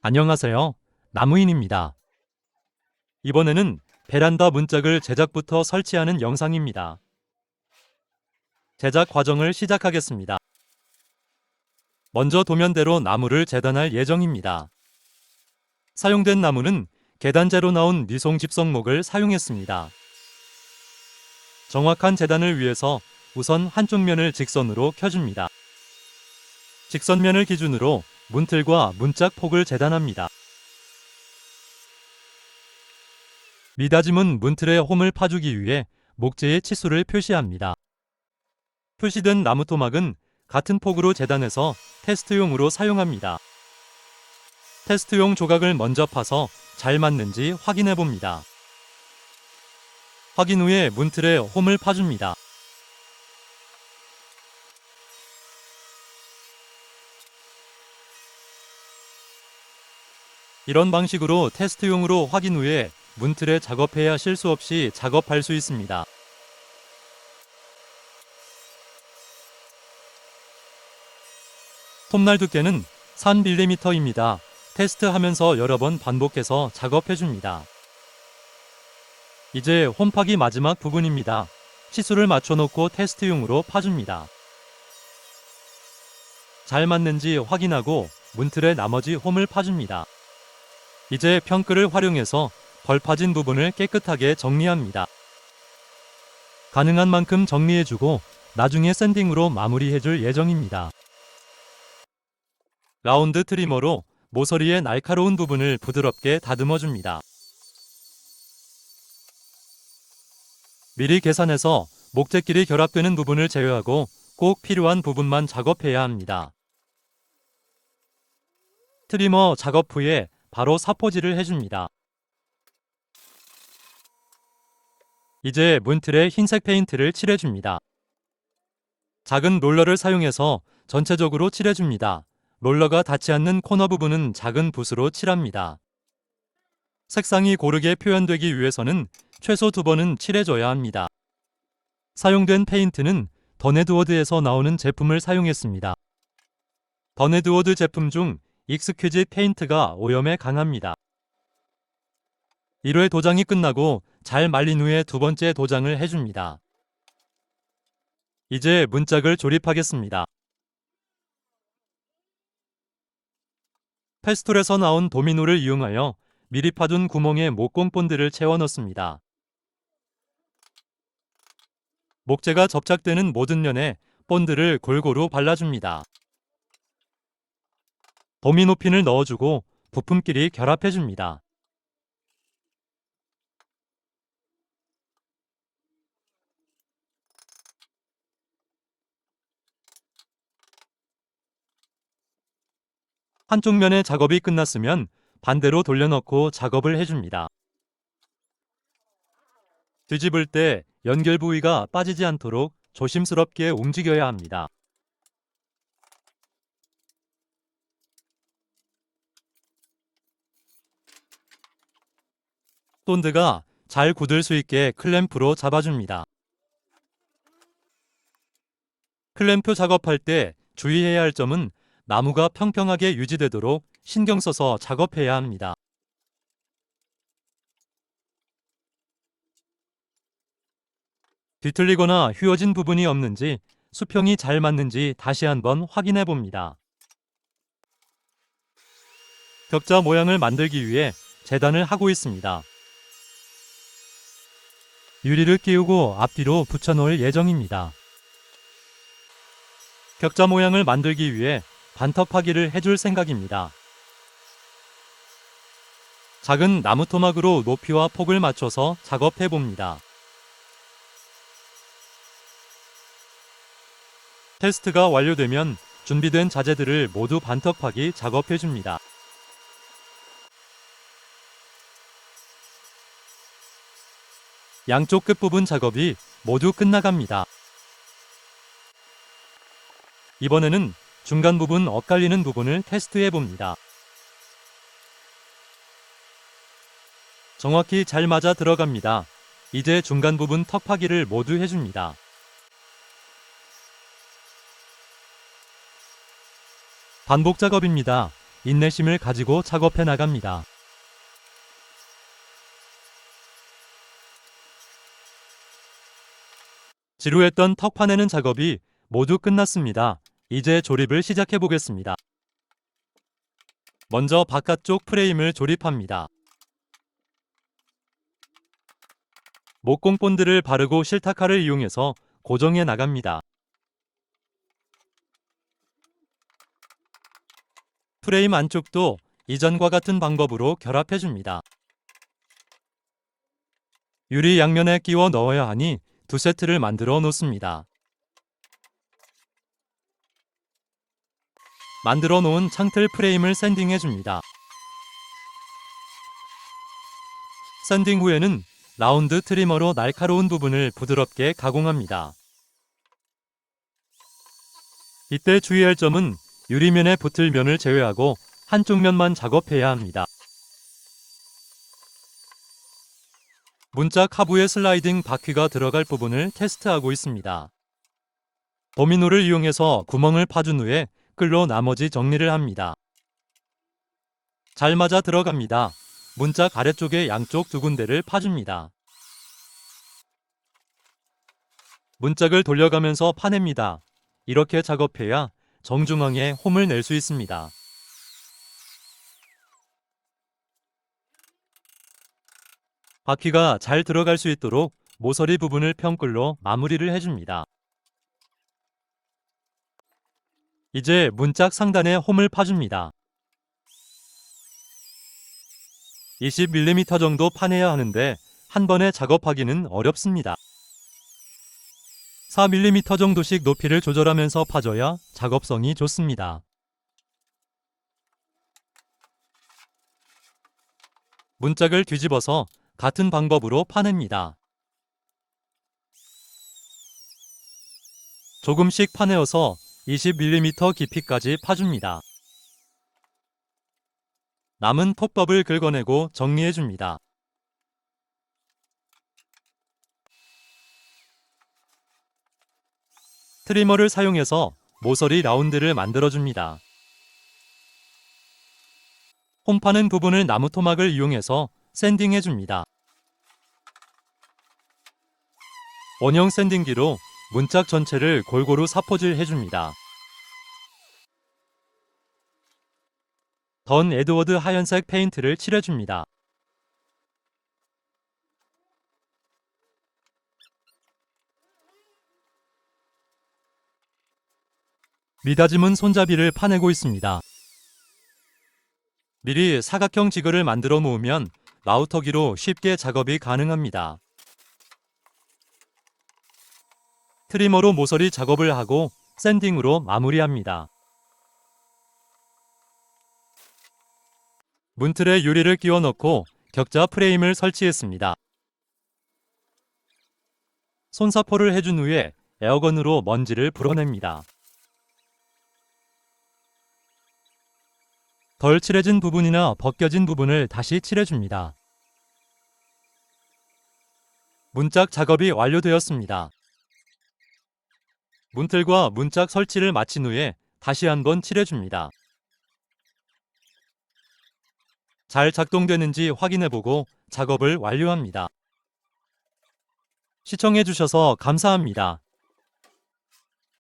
안녕하세요. 나무인입니다. 이번에는 베란다 문짝을 제작부터 설치하는 영상입니다. 제작 과정을 시작하겠습니다. 먼저 도면대로 나무를 재단할 예정입니다. 사용된 나무는 계단재로 나온 니송 집성목을 사용했습니다. 정확한 재단을 위해서 우선 한쪽 면을 직선으로 켜줍니다. 직선면을 기준으로 문틀과 문짝 폭을 재단합니다. 미닫이문 문틀에 홈을 파주기 위해 목재의 치수를 표시합니다. 표시된 나무 토막은 같은 폭으로 재단해서 테스트용으로 사용합니다. 테스트용 조각을 먼저 파서 잘 맞는지 확인해 봅니다. 확인 후에 문틀에 홈을 파줍니다. 이런 방식으로 테스트용으로 확인 후에 문틀에 작업해야 실수 없이 작업할 수 있습니다. 톱날 두께는 3mm입니다. 테스트하면서 여러 번 반복해서 작업해줍니다. 이제 홈파기 마지막 부분입니다. 치수를 맞춰놓고 테스트용으로 파줍니다. 잘 맞는지 확인하고 문틀에 나머지 홈을 파줍니다. 이제 평끌을 활용해서 벌 파진 부분을 깨끗하게 정리합니다. 가능한 만큼 정리해주고 나중에 샌딩으로 마무리해줄 예정입니다. 라운드 트리머로 모서리의 날카로운 부분을 부드럽게 다듬어줍니다. 미리 계산해서 목재끼리 결합되는 부분을 제외하고 꼭 필요한 부분만 작업해야 합니다. 트리머 작업 후에 바로 사포질을 해줍니다. 이제 문틀에 흰색 페인트를 칠해줍니다. 작은 롤러를 사용해서 전체적으로 칠해줍니다. 롤러가 닿지 않는 코너 부분은 작은 붓으로 칠합니다. 색상이 고르게 표현되기 위해서는 최소 2번은 칠해줘야 합니다. 사용된 페인트는 더네드워드에서 나오는 제품을 사용했습니다. 더네드워드 제품 중 익스퀴지 페인트가 오염에 강합니다. 1회 도장이 끝나고 잘 말린 후에 두 번째 도장을 해줍니다. 이제 문짝을 조립하겠습니다. 페스톨에서 나온 도미노를 이용하여 미리 파둔 구멍에 목공 본드를 채워 넣습니다. 목재가 접착되는 모든 면에 본드를 골고루 발라줍니다. 도미노 핀을 넣어주고 부품끼리 결합해줍니다. 한쪽 면의 작업이 끝났으면 반대로 돌려넣고 작업을 해줍니다. 뒤집을 때 연결 부위가 빠지지 않도록 조심스럽게 움직여야 합니다. 본드가 잘 굳을 수 있게 클램프로 잡아줍니다. 클램프 작업할 때 주의해야 할 점은 나무가 평평하게 유지되도록 신경 써서 작업해야 합니다. 뒤틀리거나 휘어진 부분이 없는지 수평이 잘 맞는지 다시 한번 확인해 봅니다. 격자 모양을 만들기 위해 재단을 하고 있습니다. 유리를 끼우고 앞뒤로 붙여놓을 예정입니다. 격자 모양을 만들기 위해 반턱파기를 해줄 생각입니다. 작은 나무 토막으로 높이와 폭을 맞춰서 작업해 봅니다. 테스트가 완료되면 준비된 자재들을 모두 반턱파기 작업해 줍니다. 양쪽 끝부분 작업이 모두 끝나갑니다. 이번에는 중간 부분 엇갈리는 부분을 테스트해 봅니다. 정확히 잘 맞아 들어갑니다. 이제 중간 부분 턱파기를 모두 해줍니다. 반복 작업입니다. 인내심을 가지고 작업해 나갑니다. 지루했던 턱 파내는 작업이 모두 끝났습니다. 이제 조립을 시작해 보겠습니다. 먼저 바깥쪽 프레임을 조립합니다. 목공 본드를 바르고 실타카를 이용해서 고정해 나갑니다. 프레임 안쪽도 이전과 같은 방법으로 결합해 줍니다. 유리 양면에 끼워 넣어야 하니 두 세트를 만들어 놓습니다. 만들어 놓은 창틀 프레임을 샌딩해 줍니다. 샌딩 후에는 라운드 트리머로 날카로운 부분을 부드럽게 가공합니다. 이때 주의할 점은 유리면에 붙을 면을 제외하고 한쪽 면만 작업해야 합니다. 문짝 하부에 슬라이딩 바퀴가 들어갈 부분을 테스트하고 있습니다. 도미노를 이용해서 구멍을 파준 후에 끌로 나머지 정리를 합니다. 잘 맞아 들어갑니다. 문짝 아래쪽에 양쪽 두 군데를 파줍니다. 문짝을 돌려가면서 파냅니다. 이렇게 작업해야 정중앙에 홈을 낼 수 있습니다. 바퀴가 잘 들어갈 수 있도록 모서리 부분을 평끌로 마무리를 해줍니다. 이제 문짝 상단에 홈을 파줍니다. 20mm 정도 파내야 하는데 한 번에 작업하기는 어렵습니다. 4mm 정도씩 높이를 조절하면서 파줘야 작업성이 좋습니다. 문짝을 뒤집어서 같은 방법으로 파냅니다. 조금씩 파내어서 20mm 깊이까지 파줍니다. 남은 톱밥을 긁어내고 정리해줍니다. 트리머를 사용해서 모서리 라운드를 만들어줍니다. 홈 파는 부분을 나무 토막을 이용해서 샌딩해줍니다. 원형 샌딩기로 문짝 전체를 골고루 사포질 해줍니다. 던 에드워드 하얀색 페인트를 칠해줍니다. 미다짐은 손잡이를 파내고 있습니다. 미리 사각형 지그를 만들어 놓으면 라우터기로 쉽게 작업이 가능합니다. 트리머로 모서리 작업을 하고 샌딩으로 마무리합니다. 문틀에 유리를 끼워 넣고 격자 프레임을 설치했습니다. 손사포를 해준 후에 에어건으로 먼지를 불어냅니다. 덜 칠해진 부분이나 벗겨진 부분을 다시 칠해줍니다. 문짝 작업이 완료되었습니다. 문틀과 문짝 설치를 마친 후에 다시 한번 칠해줍니다. 잘 작동되는지 확인해보고 작업을 완료합니다. 시청해주셔서 감사합니다.